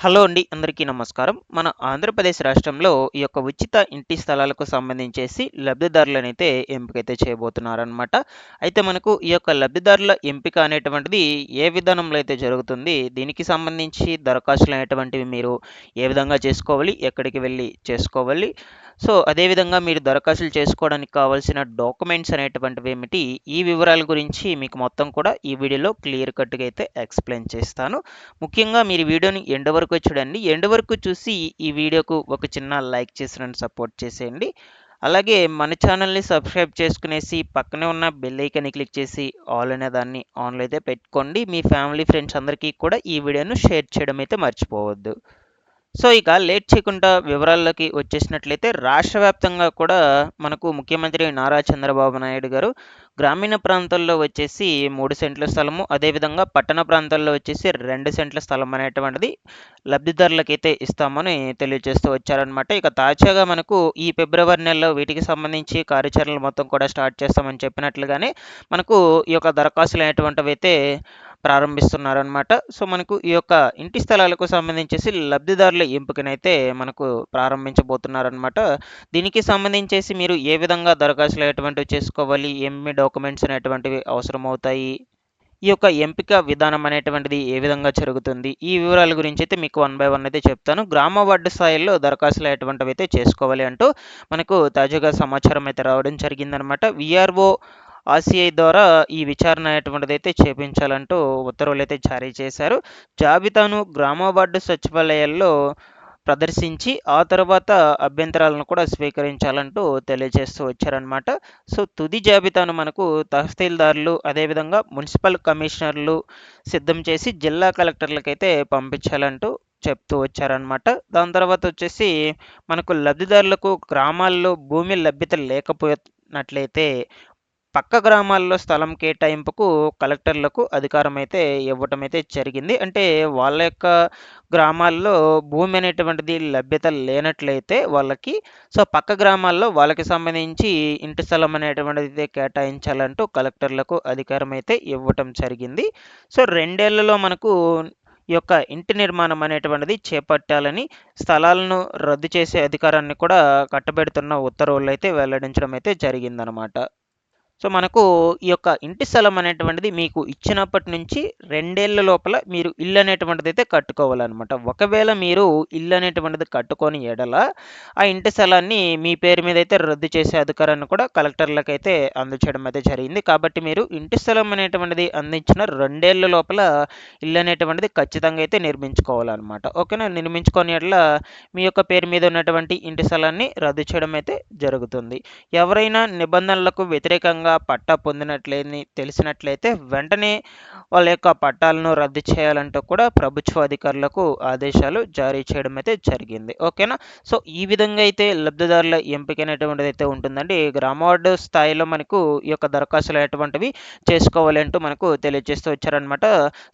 Hello అండి. అందరికీ నమస్కారం. మన ఆంధ్రప్రదేశ్ రాష్ట్రంలో ఈ యొక్క ఉచిత ఇంటి స్థలాలకు సంబంధించేసి లబ్ధిదారులనైతే ఎంపికైతే చేయబోతున్నారనమాట. అయితే మనకు ఈ యొక్క లబ్ధిదారుల ఎంపిక అనేటువంటిది ఏ విధానంలో అయితే జరుగుతుంది? దీనికి సంబంధించి దరఖాస్తులనేటువంటివి మీరు ఏ విధంగా చేసుకోవాలి? ఎక్కడికి వెళ్లి చేసుకోవాలి? సో, అదేవిధంగా మీరు దరఖాస్తులు చేసుకోవడానికి కావాల్సిన డాక్యుమెంట్స్ అనేటువంటివేమిటి? ఈ వివరాల గురించి మీకు మొత్తం కూడా ఈ వీడియోలో క్లియర్ కట్‌గా అయితే ఎక్స్‌ప్లెయిన్ చేస్తాను. ముఖ్యంగా మీరు వీడియోని ఎండ్ వరకు చూడండి. ఎండ్ వరకు చూసి ఈ వీడియోకు ఒక చిన్న లైక్ చేసి నన్ను సపోర్ట్ చేసేయండి. అలాగే మన ఛానల్‌ని సబ్స్క్రైబ్ చేసుకునేసి పక్కనే ఉన్న బెల్ ఐకాన్‌ని క్లిక్ చేసి ఆల్ అనే దాన్ని ఆన్‌లో అయితే పెట్టుకోండి. మీ ఫ్యామిలీ, ఫ్రెండ్స్ అందరికీ కూడా ఈ వీడియోను షేర్ చేయడం అయితే మర్చిపోవద్దు. సో, ఇక లేట్ చేయకుండా వివరాల్లోకి వచ్చేసినట్లయితే రాష్ట్ర వ్యాప్తంగా కూడా మనకు ముఖ్యమంత్రి నారా చంద్రబాబు నాయుడు గారు గ్రామీణ ప్రాంతాల్లో వచ్చేసి 3 సెంట్ల స్థలము, అదేవిధంగా పట్టణ ప్రాంతాల్లో వచ్చేసి 2 సెంట్ల స్థలం అనేటువంటిది లబ్ధిదారులకైతే ఇస్తామని తెలియజేస్తూ వచ్చారనమాట. ఇక తాజాగా మనకు ఈ ఫిబ్రవరి నెలలో వీటికి సంబంధించి కార్యాచరణలు మొత్తం కూడా స్టార్ట్ చేస్తామని చెప్పినట్లుగానే మనకు ఈ యొక్క దరఖాస్తులు అనేటువంటివైతే ప్రారంభిస్తున్నారనమాట. సో, మనకు ఈ యొక్క ఇంటి స్థలాలకు సంబంధించేసి లబ్ధిదారుల ఎంపికనైతే మనకు ప్రారంభించబోతున్నారనమాట. దీనికి సంబంధించేసి మీరు ఏ విధంగా దరఖాస్తులు అనేటువంటివి చేసుకోవాలి? ఏమేమి డాక్యుమెంట్స్ అనేటువంటివి అవసరమవుతాయి? ఈ యొక్క ఎంపిక విధానం అనేటువంటిది ఏ విధంగా జరుగుతుంది? ఈ వివరాల గురించి అయితే మీకు వన్ బై వన్ అయితే చెప్తాను. గ్రామ వార్డు స్థాయిలో దరఖాస్తులు అనేటువంటివి అయితే చేసుకోవాలి అంటూ మనకు తాజాగా సమాచారం అయితే రావడం జరిగిందనమాట. వీఆర్ఓ ఆర్‌సీఐ ద్వారా ఈ విచారణ అనేటువంటిదైతే చేపించాలంటూ ఉత్తర్వులైతే జారీ చేశారు. జాబితాను గ్రామ వార్డు సచివాలయాల్లో ప్రదర్శించి ఆ తర్వాత అభ్యంతరాలను కూడా స్వీకరించాలంటూ తెలియజేస్తూ వచ్చారనమాట. సో, తుది జాబితాను మనకు తహసీల్దార్లు, అదేవిధంగా మున్సిపల్ కమిషనర్లు సిద్ధం చేసి జిల్లా కలెక్టర్లకైతే పంపించాలంటూ చెప్తూ వచ్చారనమాట. దాని తర్వాత వచ్చేసి మనకు లబ్ధిదారులకు గ్రామాల్లో భూమి లభ్యత లేకపోయినట్లయితే పక్క గ్రామాల్లో స్థలం కేటాయింపుకు కలెక్టర్లకు అధికారం అయితే ఇవ్వటం అయితే జరిగింది. అంటే వాళ్ళ యొక్క గ్రామాల్లో భూమి అనేటువంటిది లభ్యత లేనట్లయితే వాళ్ళకి, సో, పక్క గ్రామాల్లో వాళ్ళకి సంబంధించి ఇంటి స్థలం అనేటువంటిది కేటాయించాలంటూ కలెక్టర్లకు అధికారం అయితే ఇవ్వటం జరిగింది. సో, 2 ఏళ్లలో మనకు ఈ యొక్క ఇంటి నిర్మాణం అనేటువంటిది చేపట్టాలని, స్థలాలను రద్దు చేసే అధికారాన్ని కూడా కట్టబెడుతున్న ఉత్తర్వులు అయితే వెల్లడించడం అయితే జరిగిందనమాట. సో, మనకు ఈ యొక్క ఇంటి స్థలం అనేటువంటిది మీకు ఇచ్చినప్పటి నుంచి 2 ఏళ్ల లోపల మీరు ఇల్లు అనేటువంటిదైతే కట్టుకోవాలనమాట. ఒకవేళ మీరు ఇల్లు అనేటువంటిది కట్టుకోని ఎడల, ఆ ఇంటి స్థలాన్ని మీ పేరు మీద అయితే రద్దు చేసే అధికారాన్ని కూడా కలెక్టర్లకైతే అందచేయడం అయితే జరిగింది. కాబట్టి మీరు ఇంటి స్థలం అనేటువంటిది అందించిన 2 ఏళ్ల లోపల ఇల్లు అనేటువంటిది ఖచ్చితంగా అయితే నిర్మించుకోవాలనమాట. ఓకేనా? నిర్మించుకోని ఎడల మీ యొక్క పేరు మీద ఉన్నటువంటి ఇంటి స్థలాన్ని రద్దు చేయడం అయితే జరుగుతుంది. ఎవరైనా నిబంధనలకు వ్యతిరేకంగా పట్టా పొందినట్లేని తెలిసినట్లయితే వెంటనే వాళ్ళ యొక్క పట్టాలను రద్దు చేయాలంటూ కూడా ప్రభుత్వ అధికారులకు ఆదేశాలు జారీ చేయడం అయితే జరిగింది. ఓకేనా? సో, ఈ విధంగా అయితే లబ్ధిదారుల ఎంపిక అనేటువంటిది అయితే ఉంటుందండి. గ్రామ వార్డు స్థాయిలో మనకు ఈ యొక్క దరఖాస్తులు అనేటువంటివి చేసుకోవాలి అంటూ మనకు తెలియజేస్తూ వచ్చారనమాట.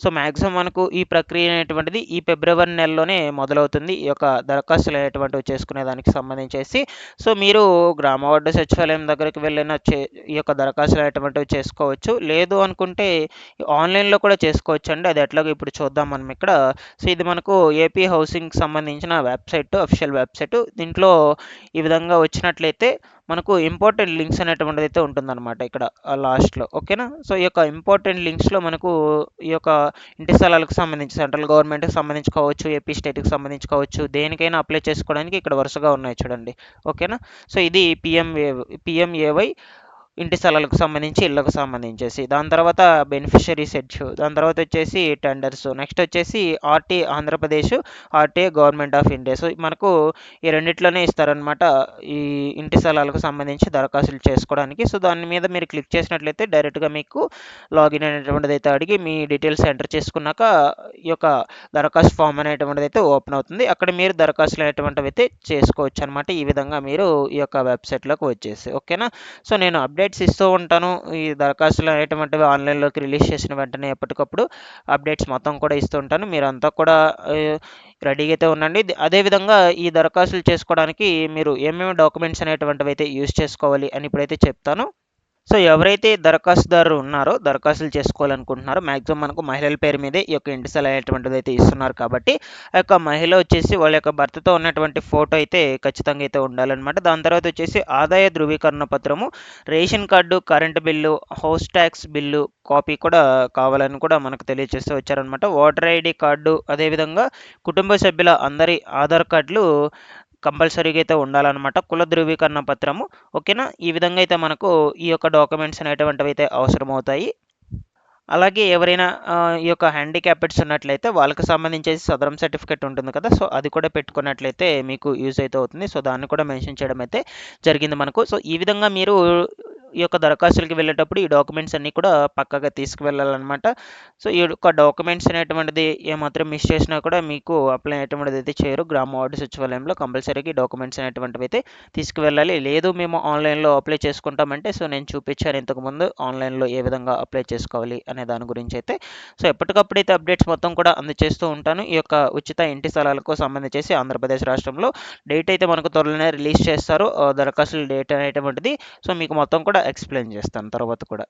సో, మాక్సిమం మనకు ఈ ప్రక్రియ అనేటువంటిది ఈ ఫిబ్రవరి నెలలోనే మొదలవుతుంది. ఈ యొక్క దరఖాస్తులు అనేటువంటివి చేసుకునే దానికి సంబంధించేసి. సో, మీరు గ్రామ వార్డు సచివాలయం దగ్గరికి వెళ్ళిన ఈ యొక్క దరఖాస్తులు అనేటువంటివి చేసుకోవచ్చు. లేదు అనుకుంటే ఆన్‌లైన్‌లో కూడా చేసుకోవచ్చండి. అది ఎట్లాగో ఇప్పుడు చూద్దాం మనం ఇక్కడ. సో, ఇది మనకు ఏపీ హౌసింగ్‌కి సంబంధించిన వెబ్‌సైట్, అఫీషియల్ వెబ్‌సైట్. దీంట్లో ఈ విధంగా వచ్చినట్లయితే మనకు ఇంపార్టెంట్ లింక్స్ అనేటువంటిదైతే ఉంటుందన్నమాట ఇక్కడ లాస్ట్‌లో. ఓకేనా? సో, ఈ యొక్క ఇంపార్టెంట్ లింక్స్‌లో మనకు ఈ యొక్క ఇంటి స్థలాలకు సంబంధించి సెంట్రల్ గవర్నమెంట్‌కి సంబంధించి కావచ్చు, ఏపీ స్టేట్‌కి సంబంధించి కావచ్చు, దేనికైనా అప్లై చేసుకోవడానికి ఇక్కడ వరుసగా ఉన్నాయి చూడండి. ఓకేనా? సో, ఇది పీఎంఏవై ఇంటి స్థలాలకు సంబంధించి, ఇళ్ళకు సంబంధించేసి. దాని తర్వాత బెనిఫిషియరీ సెర్చ్, దాని తర్వాత వచ్చేసి టెండర్స్, నెక్స్ట్ వచ్చేసి RT Andhra Pradesh, RTI government of India. So, మనకు ఈ రెండిట్లోనే ఇస్తారనమాట ఈ ఇంటి స్థలాలకు సంబంధించి దరఖాస్తులు చేసుకోవడానికి. సో, దాని మీద మీరు క్లిక్ చేసినట్లయితే డైరెక్ట్‌గా మీకు లాగిన్ అనేటువంటిదైతే అడిగి మీ డీటెయిల్స్ ఎంటర్ చేసుకున్నాక ఈ యొక్క దరఖాస్తు ఫామ్ అనేటువంటిదైతే ఓపెన్ అవుతుంది. అక్కడ మీరు దరఖాస్తులు అనేటువంటివైతే చేసుకోవచ్చు అనమాట. ఈ విధంగా మీరు ఈ యొక్క వెబ్‌సైట్‌లోకి వచ్చేసి. ఓకేనా? సో, నేను అప్డేట్స్ ఇస్తూ ఉంటాను. ఈ దరఖాస్తులు అనేటువంటివి ఆన్‌లైన్‌లోకి రిలీజ్ చేసిన వెంటనే ఎప్పటికప్పుడు అప్డేట్స్ మొత్తం కూడా ఇస్తూ ఉంటాను. మీరంతా కూడా రెడీగా అయితే ఉండండి. అదేవిధంగా ఈ దరఖాస్తులు చేసుకోవడానికి మీరు ఏమేమి డాక్యుమెంట్స్ అనేటువంటివి అయితే యూజ్ చేసుకోవాలి అని ఇప్పుడైతే చెప్తాను. సో ఎవరైతే దరఖాస్తుదారు ఉన్నారో, దరఖాస్తులు చేసుకోవాలనుకుంటున్నారో మ్యాక్సిమం మనకు మహిళల పేరు మీదే ఈ యొక్క ఇంటి స్థలం అనేటువంటిది అయితే ఇస్తున్నారు కాబట్టి, ఆ యొక్క మహిళ వచ్చేసి వాళ్ళ యొక్క భర్తతో ఉన్నటువంటి ఫోటో అయితే ఖచ్చితంగా అయితే ఉండాలన్నమాట. దాని తర్వాత వచ్చేసి ఆదాయ ధృవీకరణ పత్రము, ration card, current bill, house tax bill copy కూడా కావాలని కూడా మనకు తెలియజేస్తూ వచ్చారనమాట. ఓటర్ ఐడి కార్డు, అదేవిధంగా కుటుంబ సభ్యుల అందరి ఆధార్ కార్డులు కంపల్సరీగా అయితే ఉండాలన్నమాట. కుల ధృవీకరణ పత్రము. ఓకేనా? ఈ విధంగా అయితే మనకు ఈ యొక్క డాక్యుమెంట్స్ అనేటువంటివి అయితే అవసరమవుతాయి. అలాగే ఎవరైనా ఈ యొక్క హ్యాండిక్యాప్డ్స్ ఉన్నట్లయితే వాళ్ళకి సంబంధించేసి సదరం సర్టిఫికేట్ ఉంటుంది కదా! సో, అది కూడా పెట్టుకున్నట్లయితే మీకు యూజ్ అయితే అవుతుంది. సో, దాన్ని కూడా మెన్షన్ చేయడం అయితే జరిగింది మనకు. సో, ఈ విధంగా మీరు ఈ యొక్క దరఖాస్తులకి వెళ్ళేటప్పుడు ఈ డాక్యుమెంట్స్ అన్నీ కూడా పక్కాగా తీసుకువెళ్ళాలన్నమాట. సో, ఈ యొక్క డాక్యుమెంట్స్ అనేటువంటిది ఏమాత్రం మిస్ చేసినా కూడా మీకు అప్లై అనేటువంటిది అయితే చేయరు. గ్రామ వార్డు సచివాలయంలో కంపల్సరీగా ఈ డాక్యుమెంట్స్ అనేటువంటివి అయితే తీసుకువెళ్ళాలి. లేదు మేము ఆన్‌లైన్‌లో అప్లై చేసుకుంటామంటే, సో, నేను చూపించాను ఇంతకుముందు ఆన్‌లైన్‌లో ఏ విధంగా అప్లై చేసుకోవాలి అనే దాని గురించి అయితే. సో, ఎప్పటికప్పుడైతే అప్డేట్స్ మొత్తం కూడా అందజేస్తూ ఉంటాను. ఈ యొక్క ఉచిత ఇంటి స్థలాలకు సంబంధించేసి ఆంధ్రప్రదేశ్ రాష్ట్రంలో డేట్ అయితే మనకు త్వరలోనే రిలీజ్ చేస్తారు. దరఖాస్తుల డేట్ అనేటువంటిది. సో, మీకు మొత్తం కూడా ఎక్స్‌ప్లెయిన్ చేస్తాను తర్వాత కూడా.